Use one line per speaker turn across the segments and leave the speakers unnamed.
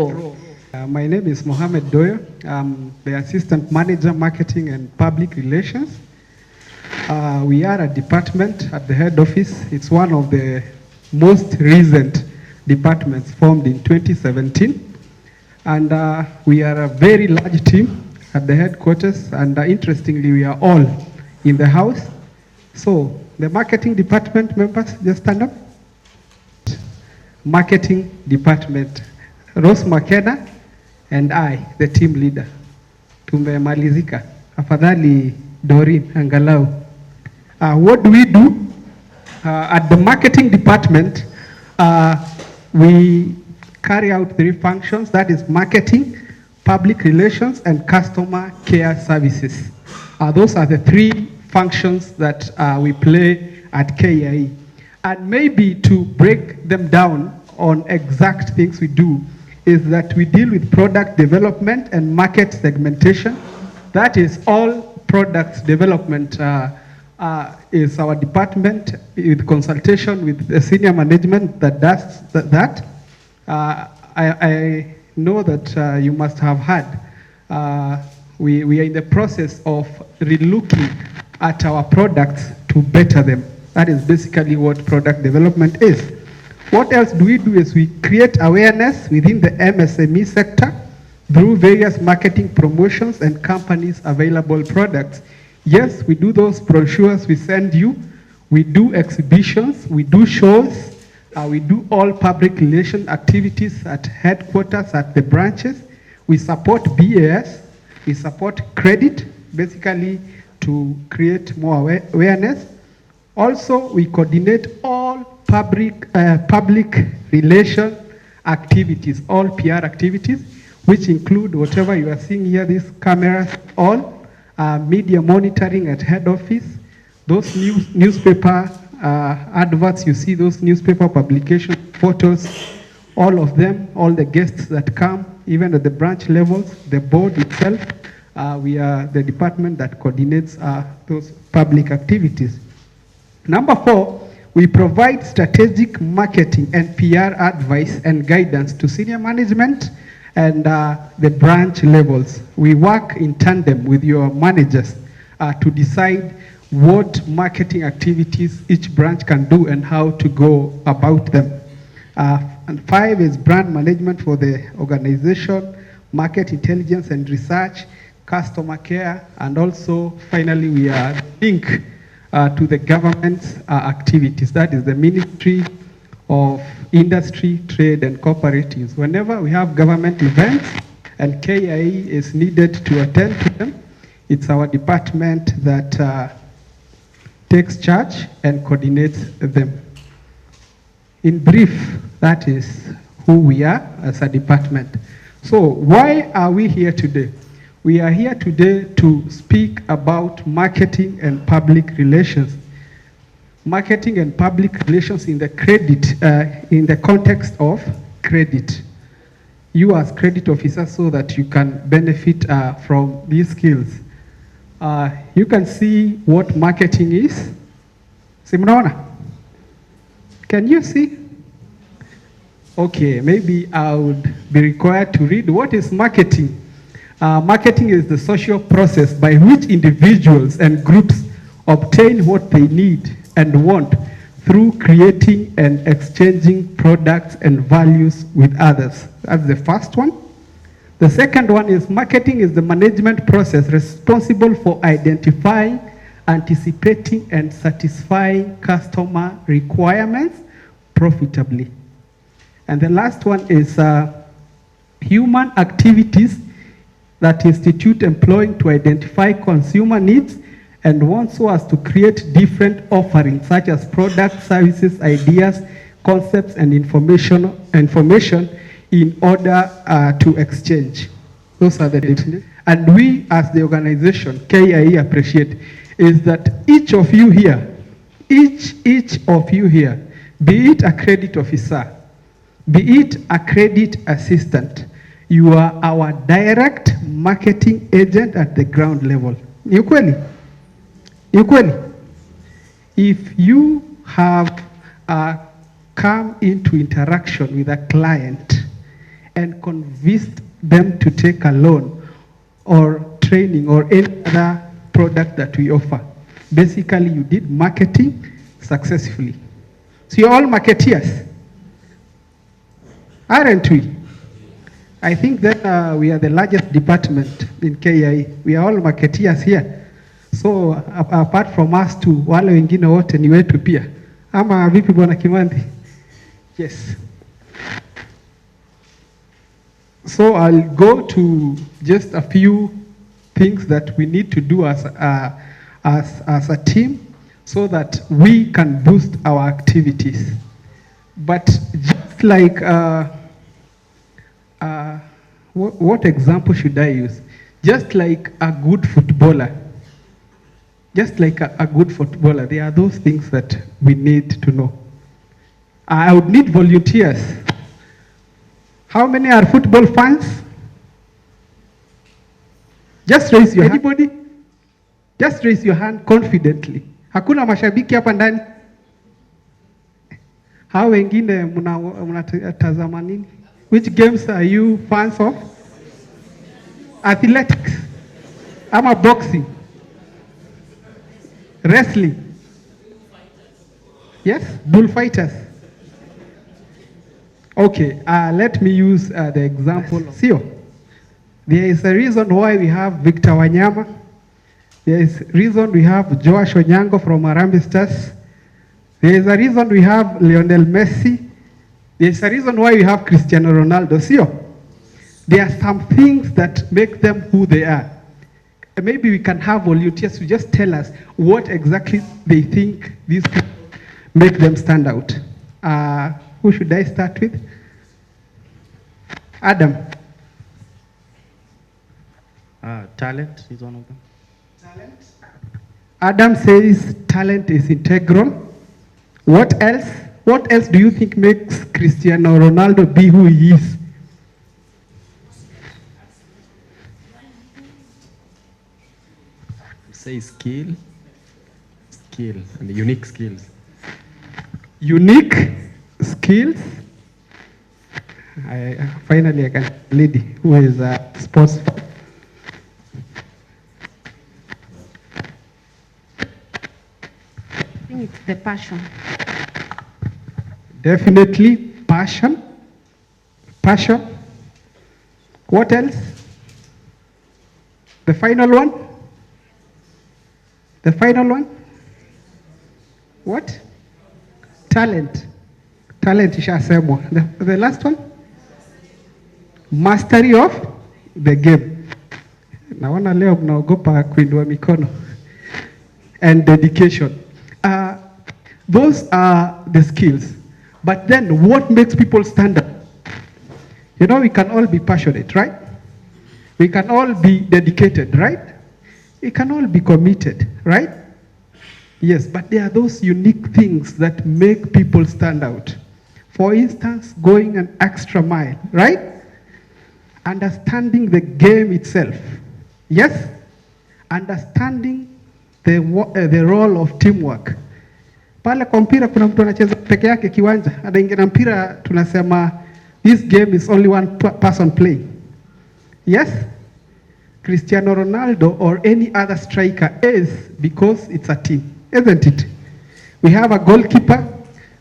My name is Mohammed Doyo. I'm the Assistant Manager, Marketing and Public Relations. We are a department at the head office. It's one of the most recent departments formed in 2017. And we are a very large team at the headquarters. And interestingly, we are all in the house. So the marketing department members, just stand up. Marketing department. Rose Makena and I, the team leader. Tumemalizika. Afadhali Dorin angalau. What do we do? At the marketing department, we carry out 3 functions. That is marketing, public relations, and customer care services. Those are the 3 functions that we play at KIE. And maybe to break them down on exact things we do, is that we deal with product development and market segmentation. That is all products development is our department with consultation with the senior management that does that. I know that you must have heard. We are in the process of relooking at our products to better them. That is basically what product development is. What else do we do is we create awareness within the MSME sector through various marketing promotions and companies' available products. Yes, we do those brochures we send you. We do exhibitions, we do shows, we do all public relation activities at headquarters, at the branches. We support BAS, we support credit, basically to create more awareness. Also, we coordinate all public relation activities, all PR activities, which include whatever you are seeing here, these cameras, all media monitoring at head office, those newspaper adverts, you see those newspaper publication photos, all of them, all the guests that come, even at the branch levels, the board itself, we are the department that coordinates those public activities. Number 4, we provide strategic marketing and PR advice and guidance to senior management and the branch levels. We work in tandem with your managers to decide what marketing activities each branch can do and how to go about them. And 5 is brand management for the organization, market intelligence and research, customer care, and also finally we are linked to the government's activities. That is the Ministry of Industry, Trade and Cooperatives. Whenever we have government events and KIE is needed to attend to them, it's our department that takes charge and coordinates them. In brief, that is who we are as a department. So why are we here today? We are here today to speak about marketing and public relations. Marketing and public relations in the in the context of credit. You as credit officers so that you can benefit from these skills. You can see what marketing is. Simona, can you see? Okay, maybe I would be required to read. What is marketing? Marketing is the social process by which individuals and groups obtain what they need and want through creating and exchanging products and values with others. That's the first one. The second one is marketing is the management process responsible for identifying, anticipating, and satisfying customer requirements profitably. And the last one is human activities that institute employing to identify consumer needs and wants so as to create different offerings such as products, services, ideas, concepts, and information in order to exchange. Those are the definitions. And we as the organization, KIE, appreciate is that each of you here, each of you here, be it a credit officer, be it a credit assistant, you are our direct marketing agent at the ground level. Equally. If you have come into interaction with a client and convinced them to take a loan or training or any other product that we offer. Basically, you did marketing successfully. So you're all marketeers, aren't we? I think that we are the largest department in KIE. We are all marketeers here. So apart from us two, wale wengine wote ni wetu pia. Ama vipi bwana Kimandi? Yes. So I'll go to just a few things that we need to do as a team so that we can boost our activities. But just like, what example should I use? Just like a good footballer. Just like a good footballer, there are those things that we need to know. I would need volunteers. How many are football fans? Just raise your hand. Anybody? Just raise your hand confidently. Hakuna mashabiki hapa ndani? Hao wengine mnatazama nini? Which games are you fans of? Athletics. Ama boxing. Wrestling. Yes? Bullfighters. Okay, let me use the example of Sio. There is a reason why we have Victor Wanyama. There is a reason we have Joash Onyango from Harambee Stars. There is a reason we have Lionel Messi. There is a reason why we have Cristiano Ronaldo. Sio. There are some things that make them who they are. Maybe we can have volunteers to just tell us what exactly they think these people make them stand out. Who should I start with? Adam.
Talent is one of them.
Talent? Adam says talent is integral. What else? What else do you think makes Cristiano Ronaldo be who he is?
Say skill, and unique skills.
Unique skills. Finally, I can lady who is a sports.
I think it's the passion.
Definitely passion. Passion. What else? The final one? The final one? What? Talent. Talent ishasemwa. The last one? Mastery of the game. Naona leo mnaogopa kuinua mikono. And dedication. Those are the skills. But then what makes people stand up? You know, we can all be passionate, right? We can all be dedicated, right? We can all be committed, right? Yes, but there are those unique things that make people stand out. For instance, going an extra mile, right? Understanding the game itself. Yes? Understanding the role of teamwork. Pale kwa mpira kuna mtu anacheza peke yake kiwanja, anaingia na mpira tunasema this game is only one person playing. Yes? Cristiano Ronaldo or any other striker is because it's a team, isn't it? We have a goalkeeper,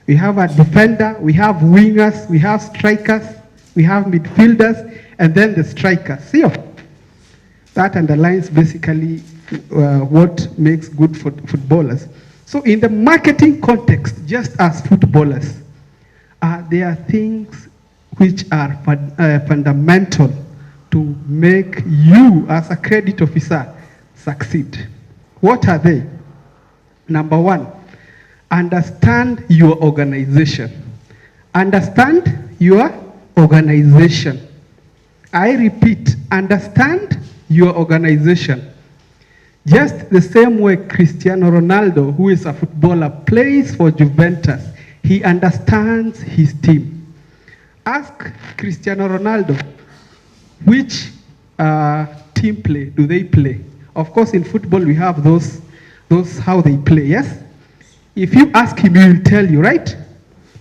we have a defender, we have wingers, we have strikers, we have midfielders, and then the strikers. See? That underlines basically what makes good footballers. So in the marketing context, just as footballers, there are things which are fundamental to make you as a credit officer succeed. What are they? Number one, understand your organization. Understand your organization. I repeat, understand your organization. Just the same way Cristiano Ronaldo, who is a footballer, plays for Juventus, he understands his team. Ask Cristiano Ronaldo, which team play do they play? Of course, in football, we have those how they play, yes? If you ask him, he will tell you, right?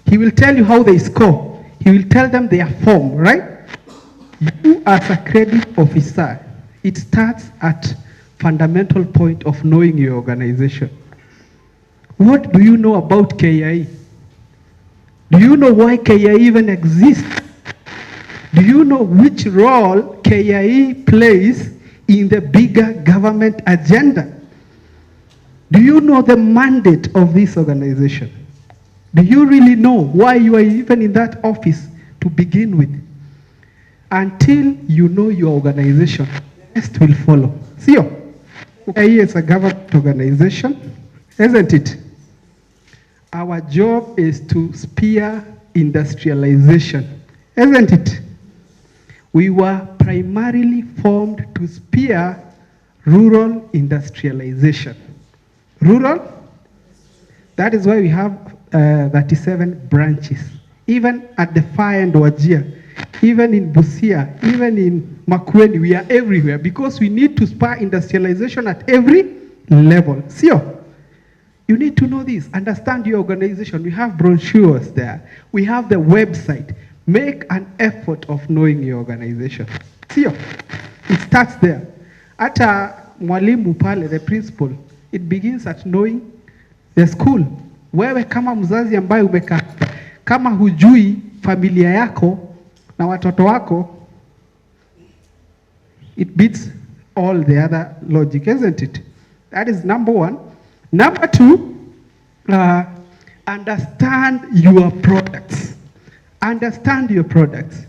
He will tell you how they score. He will tell them their form, right? You as a credit officer, it starts at fundamental point of knowing your organization. What do you know about KIE? Do you know why KIE even exists? Do you know which role KIE plays in the bigger government agenda? Do you know the mandate of this organization? Do you really know why you are even in that office to begin with? Until you know your organization, the rest will follow. See, KIE is a government organization, isn't it? Our job is to spear industrialization, isn't it? We were primarily formed to spear rural industrialization. Rural, that is why we have 37 branches. Even at the far end Wajir, even in Busia, even in Makueni, we are everywhere because we need to spur industrialization at every level. See, you need to know this, understand your organization. We have brochures there. We have the website. Make an effort of knowing your organization. See, it starts there. At mwalimu pale, the principal, it begins at knowing the school. Wewe kama mzazi ambaye umekaa, kama hujui familia yako na watoto wako, it beats all the other logic, isn't it? That is number one. Number two, understand your products. Understand your products.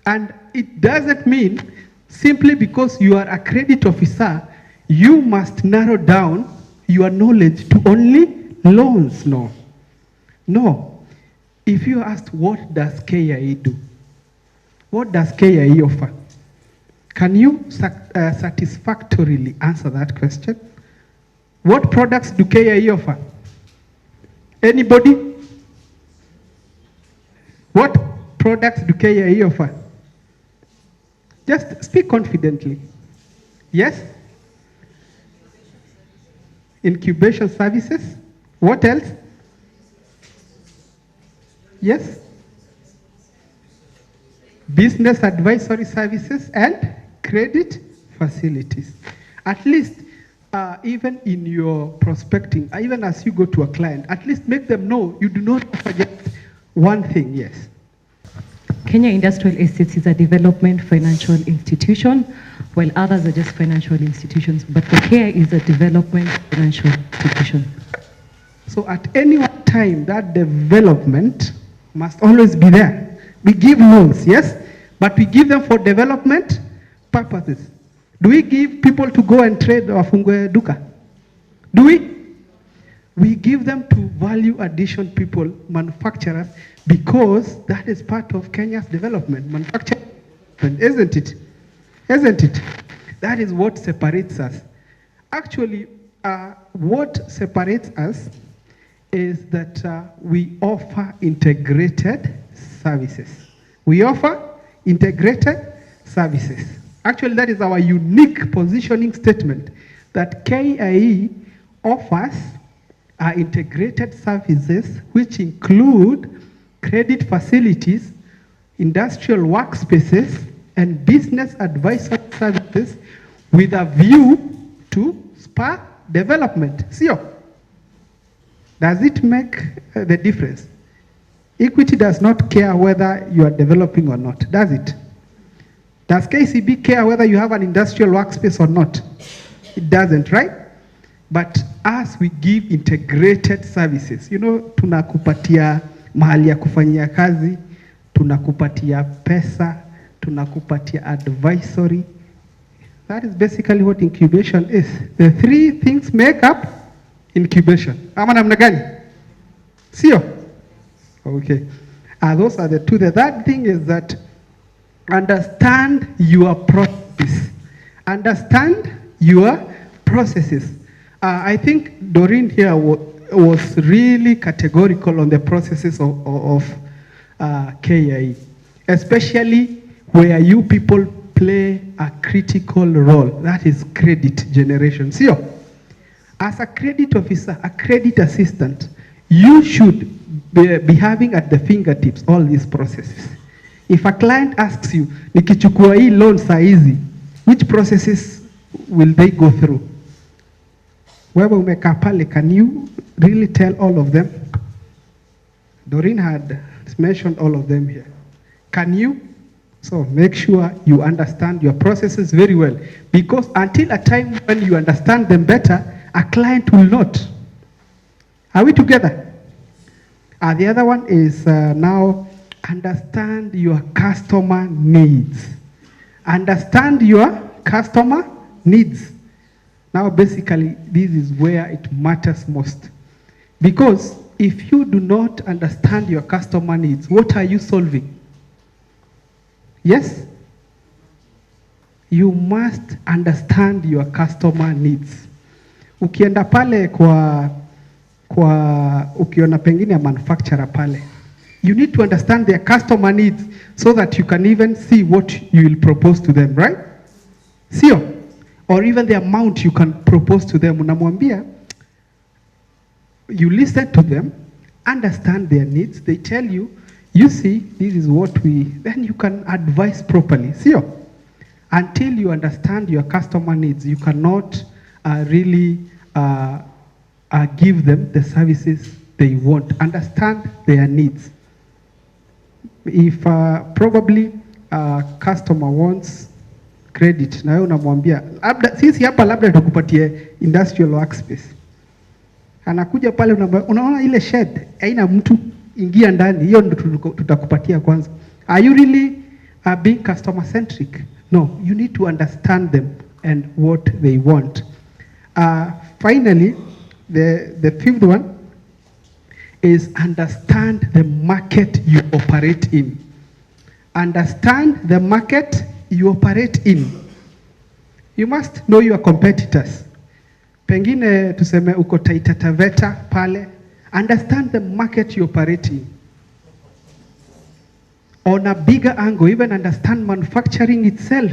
And it doesn't mean simply because you are a credit officer, you must narrow down your knowledge to only loans. No. No. If you ask, what does KIE do? What does KIE offer? Can you satisfactorily answer that question? What products do KIE offer? Anybody? What products do KIE offer? Just speak confidently. Yes? Incubation services. What else? Yes? Business advisory services and credit facilities. At least, even in your prospecting, even as you go to a client, at least make them know you do not offer just one thing. Yes.
Kenya Industrial Estates is a development financial institution, while others are just financial institutions. But the KIE is a development financial institution.
So at any one time, that development must always be there. We give loans, yes, but we give them for development purposes. Do we give people to go and trade or fungue duka? Do we? We give them to value addition people, manufacturers, because that is part of Kenya's development. Manufacturing, isn't it? Isn't it? That is what separates us. Actually, what separates us is that we offer integrated services. We offer integrated services. Actually, that is our unique positioning statement, that KIE offers integrated services which include credit facilities, industrial workspaces, and business advisory services with a view to spur development. See, does it make the difference? Equity does not care whether you are developing or not, does it? Does KCB care whether you have an industrial workspace or not? It doesn't, right? But as we give integrated services, tunakupatia mahali ya kufanyia kazi, tunakupatia pesa, tunakupatia advisory. That is basically what incubation is. The three things make up incubation. Ama namna gani? Sio? Okay. Those are the two. The third thing is that understand your processes. Understand your processes. I think Doreen here was really categorical on the processes of KIE, especially where you people play a critical role. That is credit generation. See, as a credit officer, a credit assistant, you should be having at the fingertips all these processes. If a client asks you, nikichukua hii loan saa hizi, which processes will they go through? Wewe umekaa pale, can you really tell all of them? Doreen had mentioned all of them here. Can you? So make sure you understand your processes very well, because until a time when you understand them better, a client will not. Are we together? The other one is now understand your customer needs. Understand your customer needs. Now basically this is where it matters most, because if you do not understand your customer needs, what are you solving? Yes? You must understand your customer needs. Ukienda pale kwa ukiona pengine ya manufacturer pale, you need to understand their customer needs so that you can even see what you will propose to them, right? Sio? Or even the amount you can propose to them. Unamwambia, you listen to them, understand their needs, they tell you, you see, this is what then you can advise properly. Sio? Until you understand your customer needs, you cannot really give them the services they want. Understand their needs. If probably a customer wants credit, na wewe unamwambia, sisi hapa labda tukupatie industrial workspace. Anakuja pale unaona ile shed, haina mtu, ingia ndani, hiyo ndio tutakupatia kwanza. Are you really being customer centric? No, you need to understand them and what they want. Finally, the fifth one is understand the market you operate in. Understand the market you operate in. You must know your competitors. Pengine tuseme uko Taita Taveta pale. Understand the market you operate in. On a bigger angle, even understand manufacturing itself.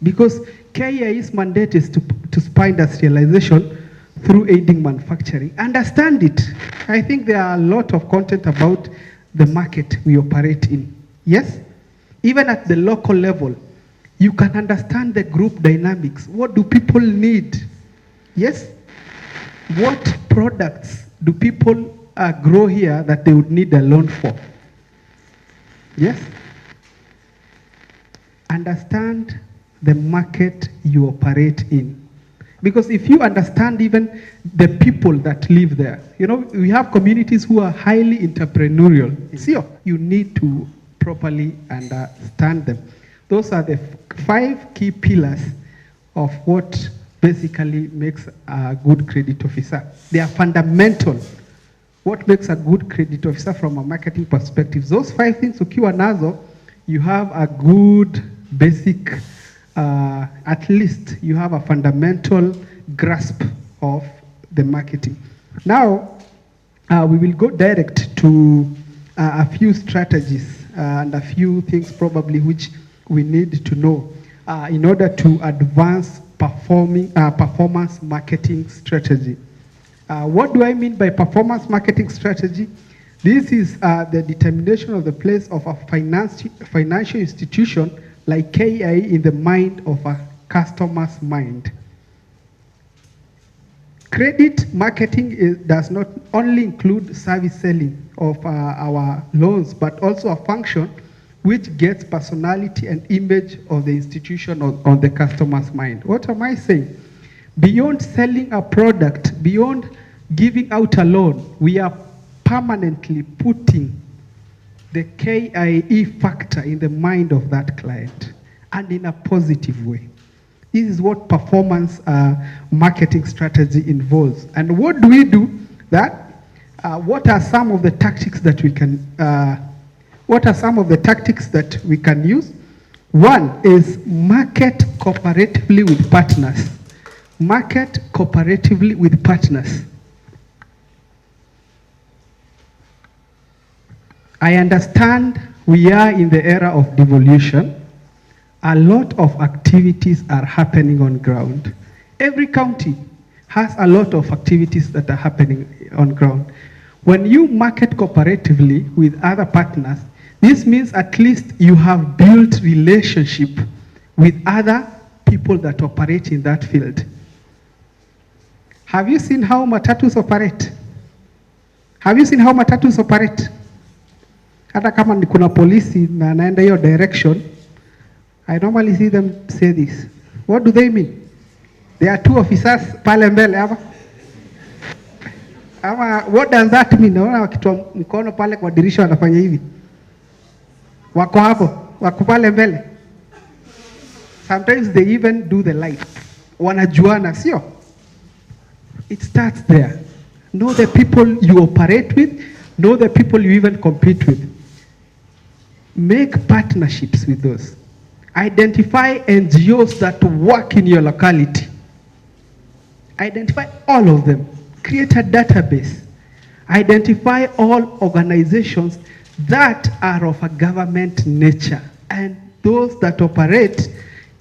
Because KIE's mandate is to spur industrialization through aiding manufacturing. Understand it. I think there are a lot of content about the market we operate in. Yes? Even at the local level, you can understand the group dynamics. What do people need? Yes? What products do people grow here that they would need a loan for? Yes? Understand the market you operate in. Because if you understand even the people that live there, you know, we have communities who are highly entrepreneurial. So you need to properly understand them. Those are the 5 key pillars of what basically makes a good credit officer. They are fundamental. What makes a good credit officer from a marketing perspective? Those 5 things, ukiwa nazo, you have a good basic, at least you have a fundamental grasp of the marketing. Now, we will go direct to a few strategies and a few things probably which we need to know in order to advance performance marketing strategy. What do I mean by performance marketing strategy? This is the determination of the place of a financial institution like KIE in the mind of a customer's mind. Credit marketing does not only include service selling of our loans, but also a function which gets personality and image of the institution on the customer's mind. What am I saying? Beyond selling a product, beyond giving out a loan, we are permanently putting the KIE factor in the mind of that client, and in a positive way. This is what performance marketing strategy involves. And what do we do that? What are some of the tactics that we can use? One is market cooperatively with partners. Market cooperatively with partners. I understand we are in the era of devolution. A lot of activities are happening on ground. Every county has a lot of activities that are happening on ground. When you market cooperatively with other partners, This means at least you have built relationship with other people that operate in that field. Have you seen how matatus operate? Have you seen how matatus operate? Hata kama ni kuna polisi na naenda hiyo direction, I normally see them say this. What do they mean? There are two officers pale mbele hapa. Ama what does that mean? Naona wakitoa mkono pale kwa dirisha wanafanya hivi. Wako hapo, wako pale mbele. Sometimes they even do the light. Wanajuana, sio? It starts there. Know the people you operate with, know the people you even compete with. Make partnerships with those. Identify NGOs that work in your locality. Identify all of them. Create a database. Identify all organizations that are of a government nature and those that operate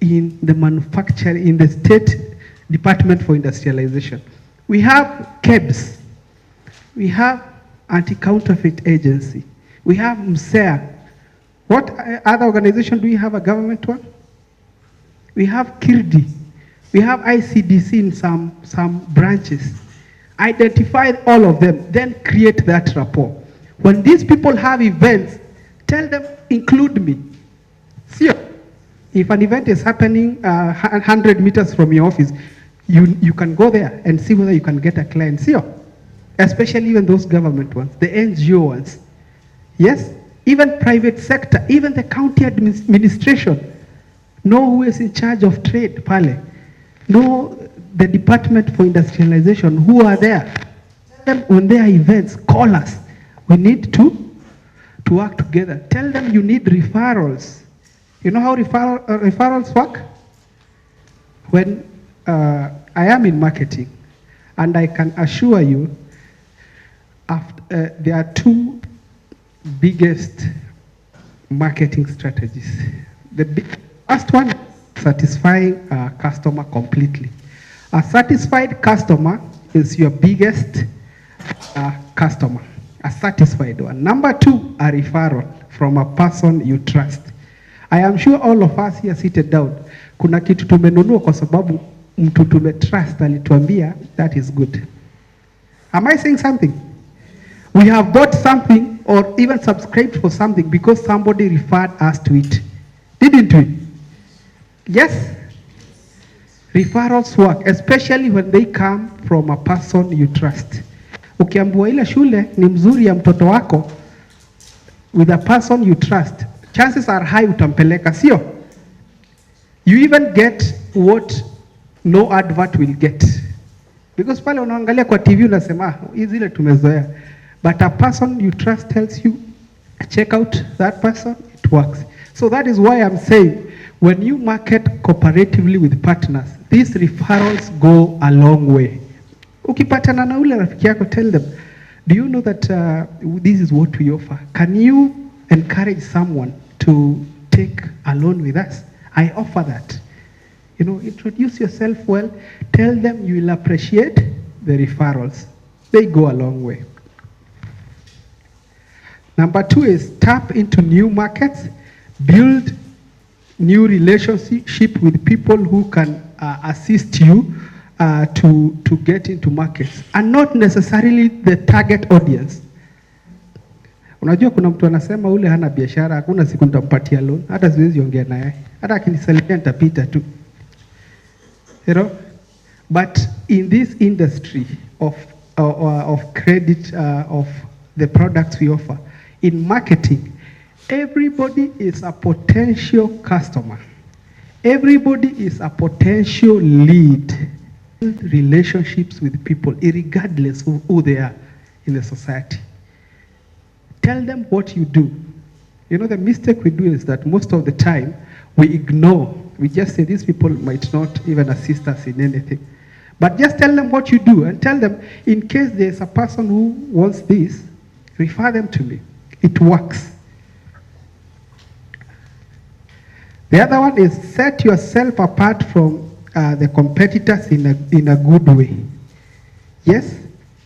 in the manufacturing, in the State Department for Industrialization. We have KEBS. We have Anti-Counterfeit Agency. We have MSEA. What other organization do we have, a government one? We have KIRDI. We have ICDC in some branches. Identify all of them, then create that rapport. When these people have events, tell them, include me. See, if an event is happening 100 meters from your office, you can go there and see whether you can get a client. See, especially even those government ones, the NGO ones. Yes, even private sector, even the county administration. Know who is in charge of trade, pale. Know the Department for Industrialization, who are there. Tell them when there are events, call us. We need to work together. Tell them you need referrals. You know how referrals work? When I am in marketing, and I can assure you, there are two biggest marketing strategies. The first one, satisfying a customer completely. A satisfied customer is your biggest customer, a satisfied one. Number two, a referral from a person you trust. I am sure all of us here seated down, kuna kitu tumenunua kwa sababu mtu tumetrust alituambia that is good. Am I saying something? We have bought something or even subscribed for something because somebody referred us to it. Didn't we? Yes? Referrals work, especially when they come from a person you trust. Ukiambiwa ile shule ni mzuri ya mtoto wako with a person you trust, chances are high utampeleka, sio? You even get what no advert will get. Because pale unaangalia kwa TV unasema, hizi ile tumezoea. But a person you trust tells you, check out that person, it works. So that is why I'm saying, when you market cooperatively with partners, these referrals go a long way. Ukipatana na ule rafiki yako, tell them, do you know that this is what we offer? Can you encourage someone to take a loan with us? I offer that. You know, introduce yourself well. Tell them you will appreciate the referrals. They go a long way. Number two is tap into new markets, build new relationship with people who can assist you to get into markets and not necessarily the target audience. Unajua kuna mtu anasema ule hana biashara, hakuna siku nitampatia loan, hata siwezi ongea naye, hata akinisalimia nitapita tu. You know, but in this industry of credit, of the products we offer, in marketing, everybody is a potential customer. Everybody is a potential lead. Relationships with people, regardless of who they are in the society. Tell them what you do. You know, the mistake we do is that most of the time we ignore. We just say these people might not even assist us in anything. But just tell them what you do and tell them, in case there's a person who wants this, refer them to me. It works. The other one is set yourself apart from the competitors in a good way. Yes?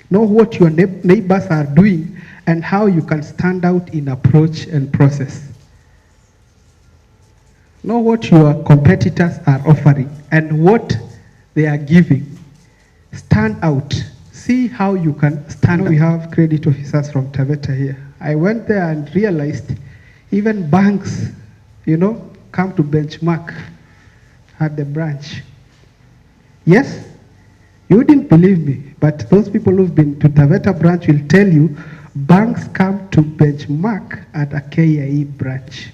Know what your neighbors are doing and how you can stand out in approach and process. Know what your competitors are offering and what they are giving. Stand out. See how you can stand out. We have credit officers from Taveta here. I went there and realized even banks, come to benchmark at the branch. Yes, you didn't believe me, but those people who've been to Taveta branch will tell you banks come to benchmark at a KIE branch.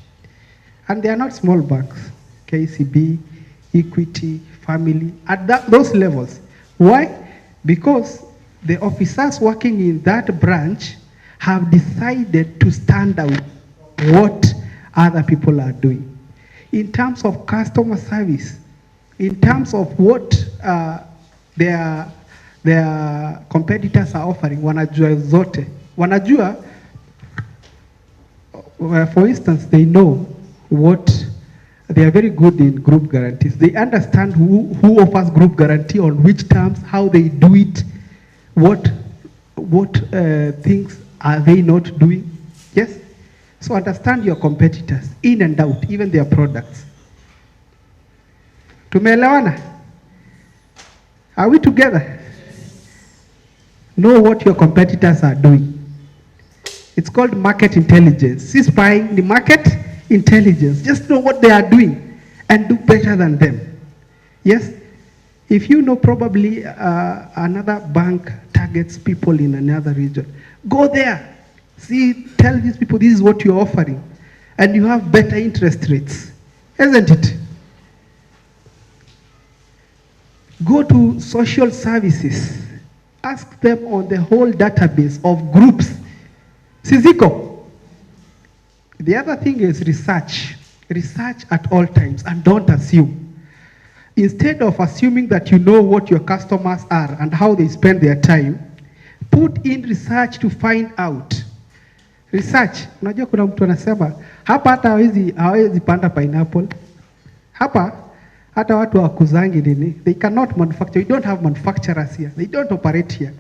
And they are not small banks, KCB, Equity, Family, at those levels. Why? Because the officers working in that branch have decided to stand out what other people are doing. In terms of customer service, in terms of what their competitors are offering, wanajua zote. Wanajua, for instance, they know what they are very good in group guarantees. They understand who offers group guarantee on which terms, how they do it, what things are they not doing. Yes? So understand your competitors in and out, even their products. Tumeelewana? Are we together? Know what your competitors are doing. It's called market intelligence. See, spying the market intelligence. Just know what they are doing and do better than them. Yes? If you know probably another bank targets people in another region, go there. See, tell these people this is what you're offering. And you have better interest rates. Isn't it? Go to social services. Ask them on the whole database of groups. Siziko. The other thing is research. Research at all times and don't assume. Instead of assuming that you know what your customers are and how they spend their time, put in research to find out. Research. Unajua kuna mtu anasema, hapa hata hawezi panda pineapple. Hapa hata watu wakuzangi nini. They cannot manufacture. We don't have manufacturers here. They don't operate here.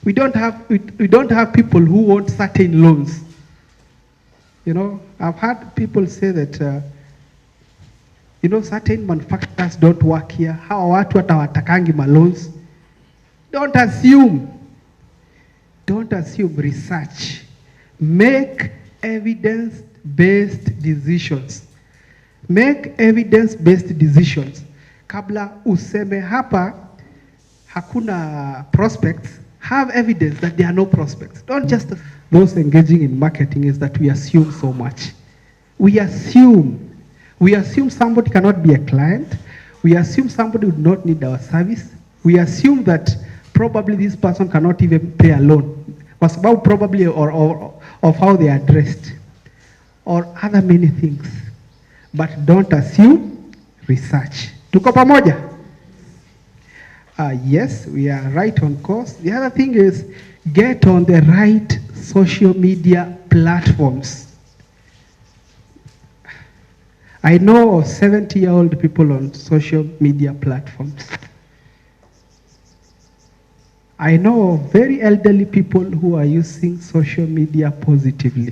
We don't have people who want certain loans. I've heard people say that certain manufacturers don't work here. Hawa watu hata watakangi loans. Don't assume. Don't assume. Research. Make evidence-based decisions. Make evidence-based decisions. Kabla useme hapa hakuna prospects, have evidence that there are no prospects. Don't just, those engaging in marketing is that we assume so much. We assume somebody cannot be a client. We assume somebody would not need our service. We assume that probably this person cannot even pay a loan. Was about probably or of how they are dressed or other many things. But don't assume, research. Tuko pamoja? Yes, we are right on course. The other thing is get on the right social media platforms. I know of 70-year-old people on social media platforms. I know of very elderly people who are using social media positively.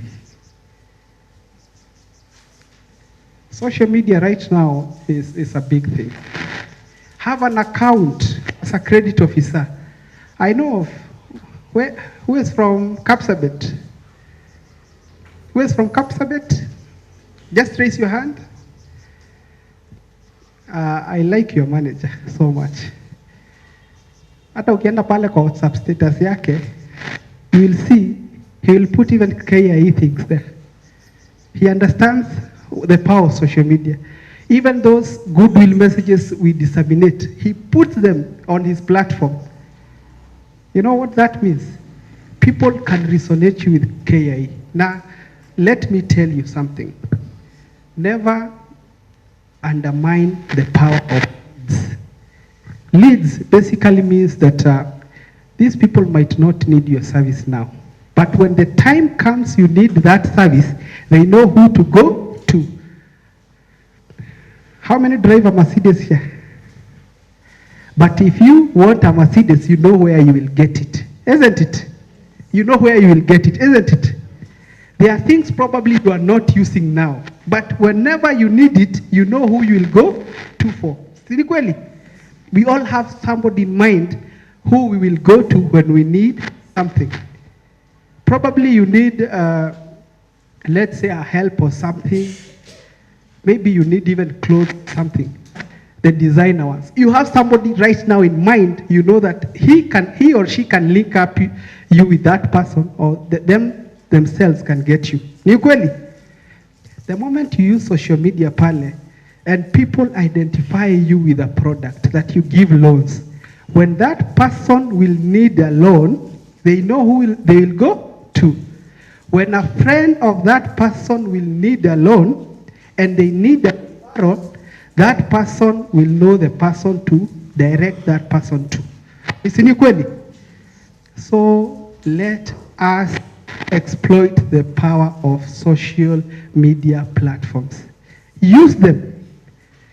Social media right now is a big thing. Have an account as a credit officer. I know of, who is from Kapsabet? Who is from Kapsabet? Just raise your hand. I like your manager so much. Hata ukienda pale kwa WhatsApp status yake, you will see, he will put even KIE things there. He understands the power of social media. Even those goodwill messages we disseminate, he puts them on his platform. You know what that means? People can resonate you with KIE. Now, let me tell you something. Never undermine the power of leads. Leads basically means that these people might not need your service now. But when the time comes you need that service, they know who to go to. How many drive a Mercedes here? But if you want a Mercedes, you know where you will get it, isn't it? You know where you will get it, isn't it? There are things probably you are not using now, but whenever you need it, you know who you will go to for. Kweli? We all have somebody in mind who we will go to when we need something. Probably you need, let's say, a help or something. Maybe you need even clothes, something. The designer ones. You have somebody right now in mind, you know that he or she can link up you with that person, or them themselves can get you. Ni kweli? The moment you use social media pale, and people identify you with a product that you give loans, when that person will need a loan, they know who they will go to. When a friend of that person will need a loan, and they need a loan, that person will know the person to direct that person to. Isn't kweli? So let us exploit the power of social media platforms. Use them.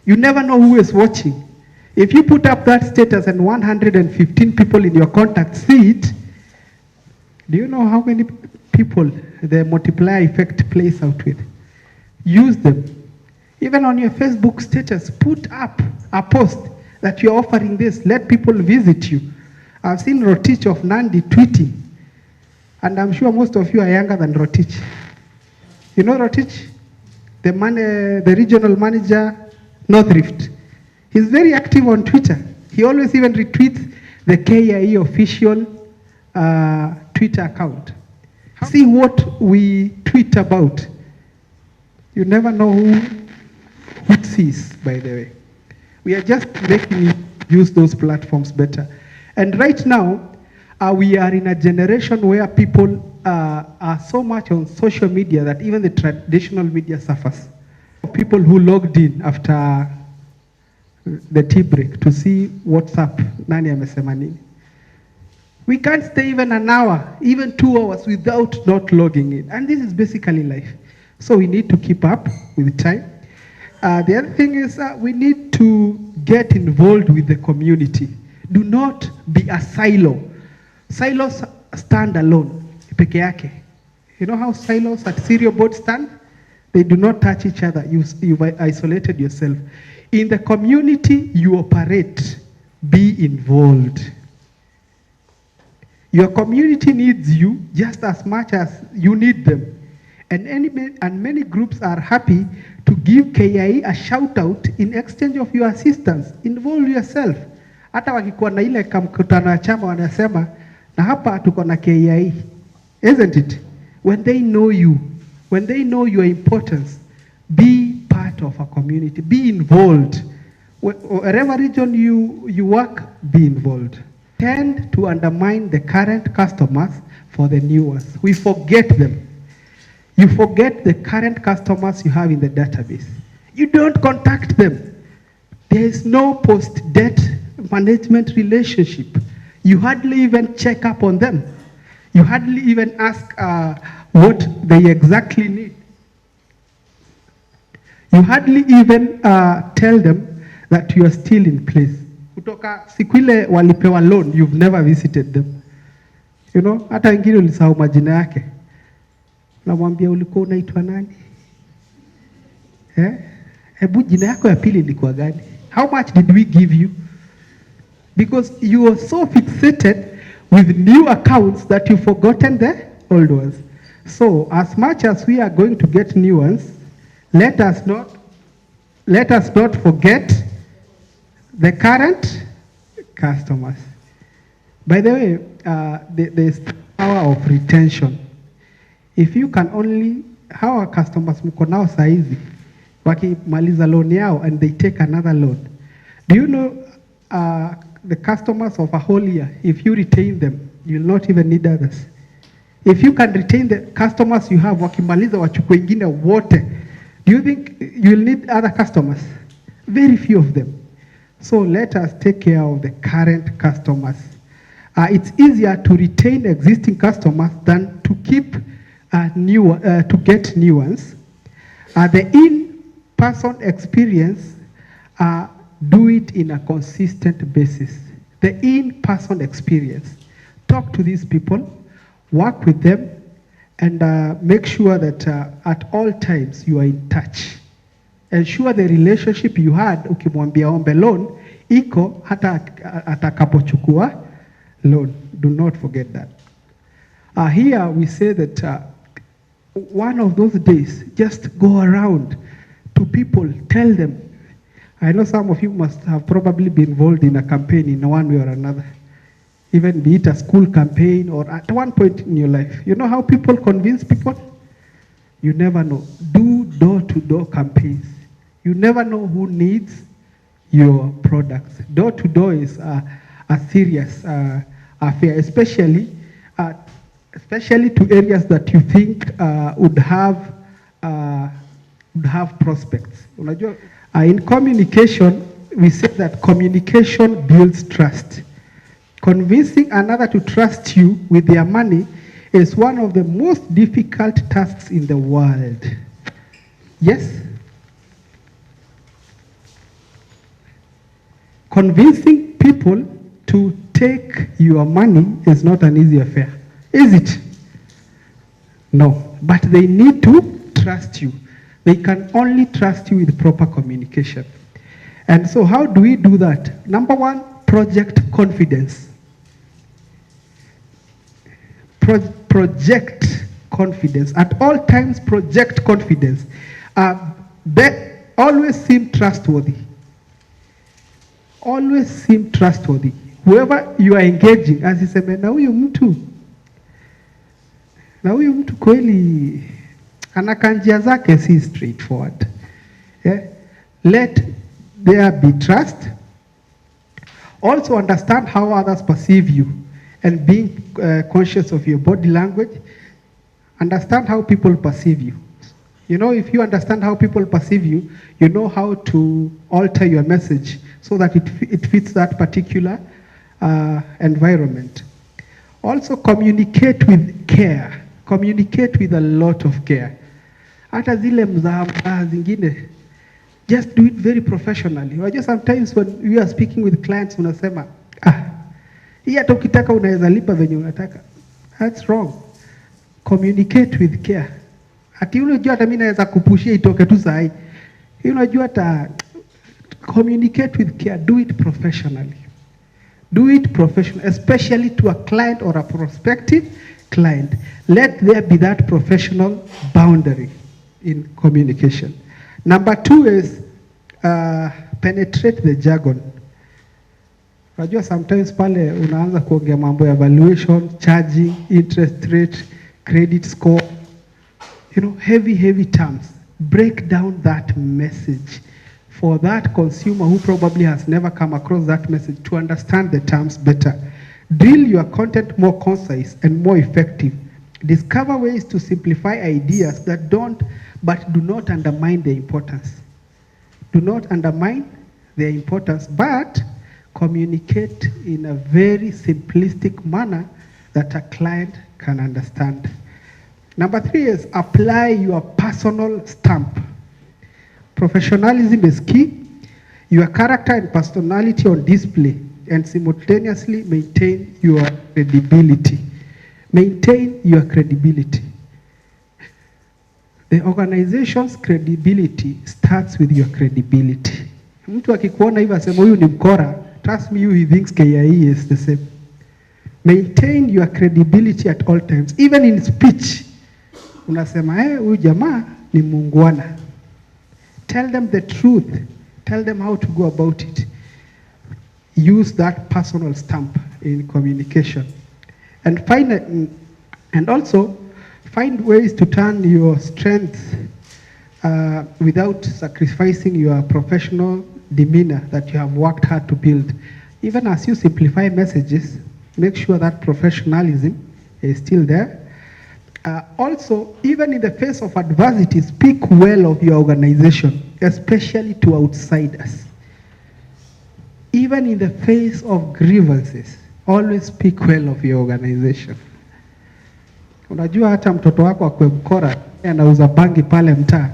You never know who is watching. If you put up that status and 115 people in your contacts see it, do you know how many people the multiplier effect plays out with? Use them. Even on your Facebook status, put up a post that you're offering this. Let people visit you. I've seen Rotich of Nandi tweeting, and I'm sure most of you are younger than Rotich. You know Rotich? The regional manager, North Rift. He's very active on Twitter. He always even retweets the KIE official Twitter account. See what we tweet about. You never know who it sees, by the way. We are just making you use those platforms better. And right now, we are in a generation where people are so much on social media that even the traditional media suffers. People who logged in after the tea break to see what's up, nani amesema nini. We can't stay even an hour, even 2 hours without not logging in. And this is basically life. So we need to keep up with time. The other thing is we need to get involved with the community. Do not be a silo. Silos stand alone, peke yake. You know how silos at cereal board stand? They do not touch each other. You've isolated yourself. In the community you operate, be involved. Your community needs you just as much as you need them. And many groups are happy to give KIE a shout out in exchange of your assistance. Involve yourself. Hata wakikuwa na ile kamkutano ya chama wanasema, na hapa tuko na KIE. Isn't it? When they know you, when they know your importance, be part of a community. Be involved. Wherever region you work, be involved. Tend to undermine the current customers for the new ones. We forget them. You forget the current customers you have in the database. You don't contact them. There is no post-debt management relationship. You hardly even check up on them. You hardly even ask what they exactly need. You hardly even tell them that you are still in place. Kutoka siku ile walipewa loan, you've never visited them. You know, hata wengine ulisahau majina yake. Namwambia ulikuwa unaitwa nani? Hebu jina yako ya pili ilikuwa gani? How much did we give you? Because you are so fixated with new accounts that you've forgotten the old ones. So as much as we are going to get new ones, let us not forget the current customers. By the way, there's power of retention. If you can only, how our customers mko nao saizi, wakimaliza loan yao and they take another loan. Do you know the customers of a whole year, if you retain them, you'll not even need others. If you can retain the customers you have, wakimaliza wachukue ingine wote, do you think you'll need other customers? Very few of them. So let us take care of the current customers. It's easier to retain existing customers than to keep to get new ones. The in-person experience, do it in a consistent basis. The in-person experience. Talk to these people. work with them, and make sure that at all times you are in touch. Ensure the relationship you had ukimwambia ombe loan iko hata atakapochukua loan. Do not forget that. Here we say that one of those days, just go around to people, tell them. I know some of you must have probably been involved in a campaign in one way or another, even be it a school campaign or at one point in your life. You know how people convince people? You never know. Do door-to-door campaigns. You never know who needs your products. Door-to-door is a serious affair, especially to areas that you think would have prospects. In communication, we say that communication builds trust. Convincing another to trust you with their money is one of the most difficult tasks in the world. Yes? Convincing people to take your money is not an easy affair. Is it? No. But they need to trust you. They can only trust you with proper communication. And so how do we do that? Number one, project confidence. Project confidence. At all times, project confidence. Always seem trustworthy. Always seem trustworthy. Whoever you are engaging, as he said, na huyu mtu kweli anaka njia zake si straightforward. Yeah? Let there be trust. Also understand how others perceive you and being conscious of your body language. Understand how people perceive you. You know, if you understand how people perceive you, you know how to alter your message so that it fits that particular environment. Also communicate with care. Communicate with a lot of care. Hata zile mzaha zingine, just do it very professionally. Or just sometimes when you are speaking with clients, unasema, hii hata ukitaka unaweza lipa venye unataka. That's wrong. Communicate with care. Ati unajua hata mimi naweza kupushia itoke tu sahi. Unajua hata communicate with care. Do it professionally. Do it professionally, especially to a client or a prospective client. Let there be that professional boundary in communication. Number two is penetrate the jargon. Unajua sometimes pale unaanza kuongea mambo ya valuation, charging, interest rate, credit score, you know, heavy terms. Break down that message for that consumer who probably has never come across that message to understand the terms better. Drill your content more concise and more effective. Discover ways to simplify ideas that do not undermine their importance. Do not undermine their importance, but communicate in a very simplistic manner that a client can understand. Number three is apply your personal stamp. Professionalism is key. Your character and personality on display, and simultaneously maintain your credibility. Maintain your credibility. The organization's credibility starts with your credibility. Mtu akikuona hivi asema huyu ni mkora, trust me, he thinks KIE is the same. Maintain your credibility at all times. Even in speech, unasema huyu jamaa ni muungwana. Tell them the truth. Tell them how to go about it. Use that personal stamp in communication. And also find ways to turn your strengths without sacrificing your professional demeanor that you have worked hard to build. Even as you simplify messages, make sure that professionalism is still there. Also, even in the face of adversity, speak well of your organization, especially to outsiders. Even in the face of grievances, always speak well of your organization. Unajua hata mtoto wako akwe mkora, anauza bangi pale mtaa.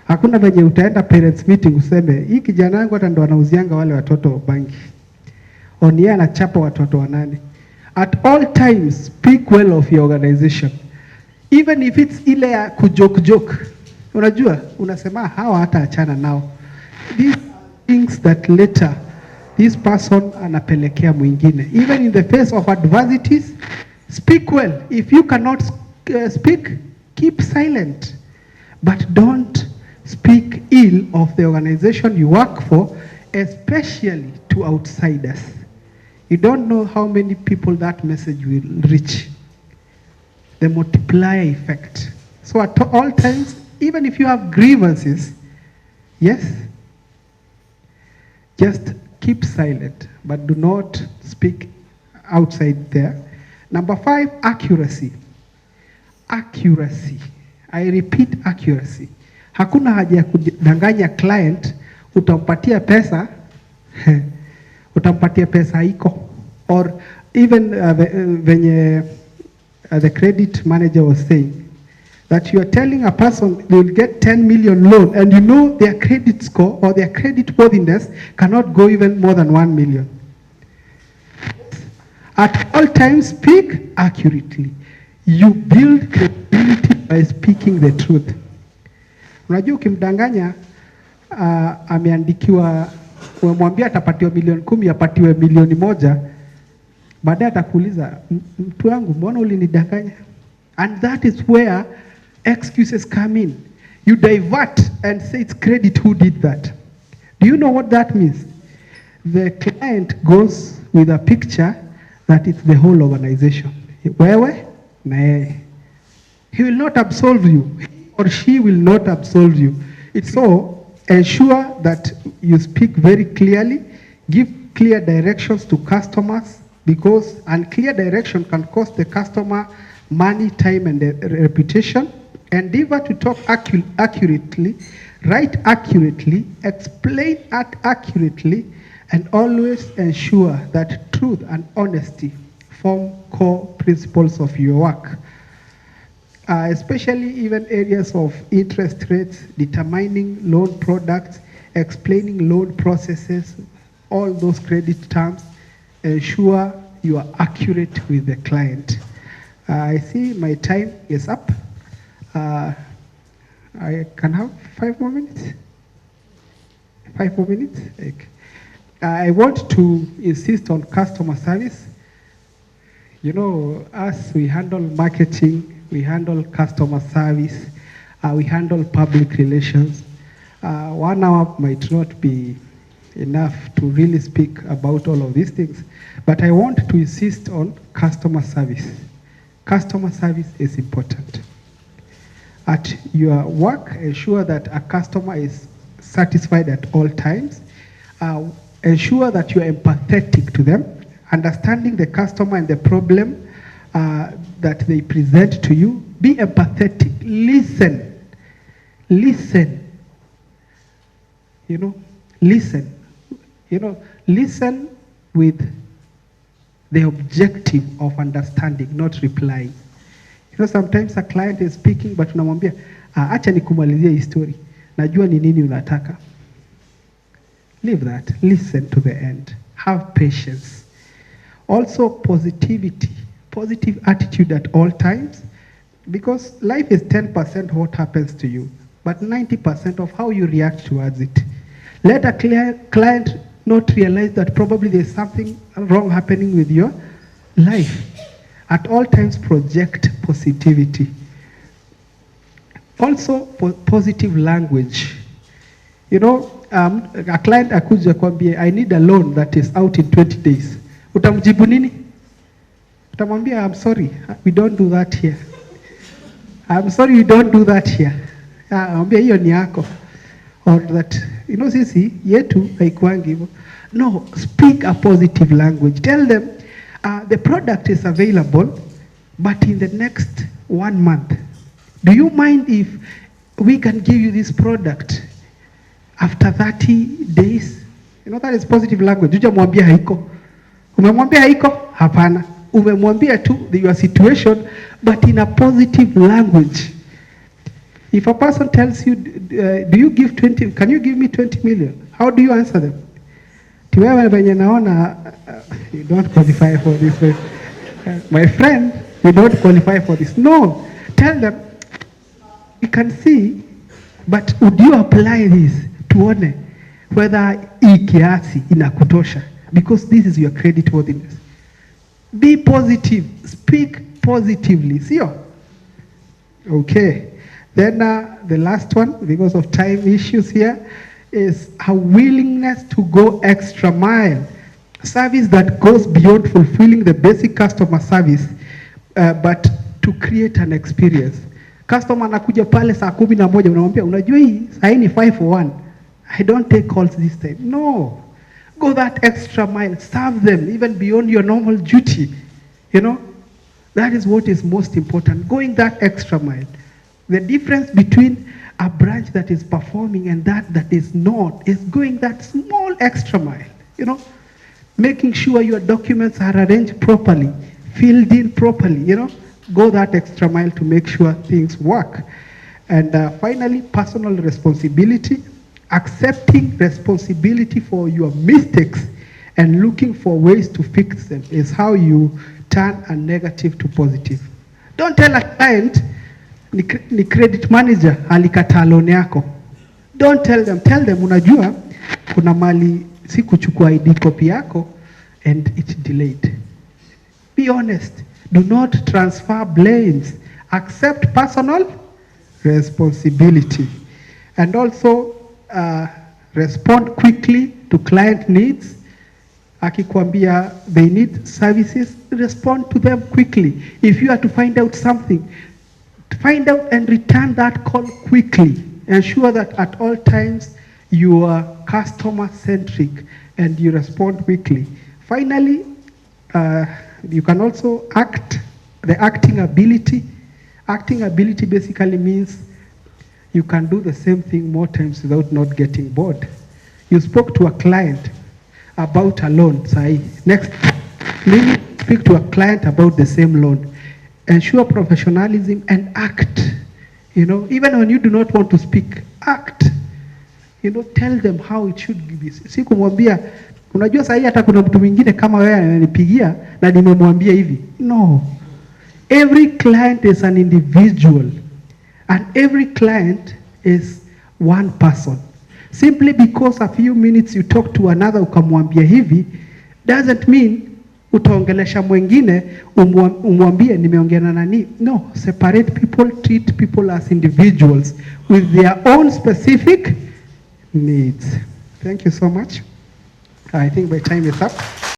Hakuna venye utaenda parents meeting useme, hii kijana wangu hata ndo anauzianga wale watoto bangi. Onie anachapa watoto wanane. At all times, speak well of your organization. Even if it's ile ya kujoke. Unajua, unasema hawa hata achana nao. These things that later this person anapelekea mwingine. Even in the face of adversities, speak well. If you cannot speak, keep silent. But don't speak ill of the organization you work for, especially to outsiders. You don't know how many people that message will reach. The multiplier effect. So at all times, even if you have grievances, yes, just keep silent, but do not speak outside there. Number 5, accuracy. Accuracy. I repeat, accuracy. Hakuna haja ya kudanganya client, utampatia pesa, utampatia pesa iko. Or even venye the credit manager was saying, that you are telling a person they will get 10 million loan and you know their credit score or their credit worthiness cannot go even more than 1 million. At all times, speak accurately. You build credibility by speaking the truth. Unajua ukimdanganya ameandikiwa, umemwambia atapatiwa milioni 10, apatiwe milioni 1, baadaye atakuuliza mtu wangu mbona ulinidanganya? And that is where excuses come in. You divert and say it's credit who did that. Do you know what that means? The client goes with a picture that it's the whole organization. Wewe na yeye. He will not absolve you, or she will not absolve you. It's so ensure that you speak very clearly, give clear directions to customers, because unclear direction can cost the customer money, time, and reputation. Endeavor to talk accurately, write accurately, explain accurately, and always ensure that truth and honesty form core principles of your work. Especially even areas of interest rates, determining loan products, explaining loan processes, all those credit terms, ensure you are accurate with the client. I see my time is up. I can have 5 more minutes? 5 more minutes? Okay. I want to insist on customer service. You know, us, we handle marketing, we handle customer service, we handle public relations. 1 hour might not be enough to really speak about all of these things, but I want to insist on customer service. Customer service is important. At your work, ensure that a customer is satisfied at all times. Ensure that you are empathetic to them, understanding the customer and the problem that they present to you. Be empathetic. Listen. Listen. You know, listen. You know, listen with the objective of understanding, not replying. You know, sometimes a client is speaking, but unamwambia, acha nikumalizie hii story. Najua ni nini unataka. Leave that. Listen to the end. Have patience. Also, positivity. Positive attitude at all times. Because life is 10% what happens to you, but 90% of how you react towards it. Let a client not realize that probably there's something wrong happening with your life. At all times, project positivity. Also, positive language. You know, a client akuja kwambie, I need a loan that is out in 20 days. Utamjibu nini? Utamwambia, I'm sorry, we don't do that here. I'm sorry, we don't do that here. Mwambia hiyo ni yako. Or that, you know, sisi yetu haikuangi hivyo. No, speak a positive language. Tell them, the product is available, but in the next 1 month, do you mind if we can give you this product after 30 days? You know, that is positive language. Hujamwambia haiko. Umemwambia haiko? Hapana. Umemwambia tu your situation, but in a positive language. If a person tells you, do you give 20, can you give me 20 million? How do you answer them? Tiwewe venye naona, you don't qualify for this way. My friend, you don't qualify for this. No, tell them, you can see, but would you apply this tuone whether hii kiasi inakutosha, because this is your credit worthiness. Be positive, speak positively, sio? Okay, then the last one, because of time issues here, is a willingness to go extra mile. Service that goes beyond fulfilling the basic customer service, but to create an experience. Customer anakuja pale saa 11 unamwambia unajua hii saa hii ni 5:01. I don't take calls this time. No. Go that extra mile. Serve them even beyond your normal duty. You know? That is what is most important. Going that extra mile. The difference between a branch that is performing and that is not is going that small extra mile. You know? Making sure your documents are arranged properly, filled in properly, you know? Go that extra mile to make sure things work. And finally, personal responsibility. Accepting responsibility for your mistakes and looking for ways to fix them is how you turn a negative to positive. Don't tell a client, ni credit manager alikataa loan yako. Don't tell them. Tell them, unajua, kuna mali si kuchukua ID copy yako and it's delayed. Be honest. Do not transfer blames. Accept personal responsibility. And also respond quickly to client needs. Akikwambia they need services, respond to them quickly. If you are to find out something, find out and return that call quickly. Ensure that at all times you are customer-centric and you respond quickly. Finally, you can also act, the acting ability. Acting ability basically means you can do the same thing more times without not getting bored. You spoke to a client about a loan, say, next, maybe speak to a client about the same loan. Ensure professionalism and act. You know, even when you do not want to speak, act. You know, tell them how it should be. Si kumwambia, unajua sahi hata kuna mtu mwingine kama wewe ananipigia na nimemwambia hivi. No. Every client is an individual. And every client is one person. Simply because a few minutes you talk to another ukamwambia hivi, doesn't mean utaongelesha mwingine umwambie nimeongea na nani. No, separate people, treat people as individuals with their own specific needs. Thank you so much. I think my time is up.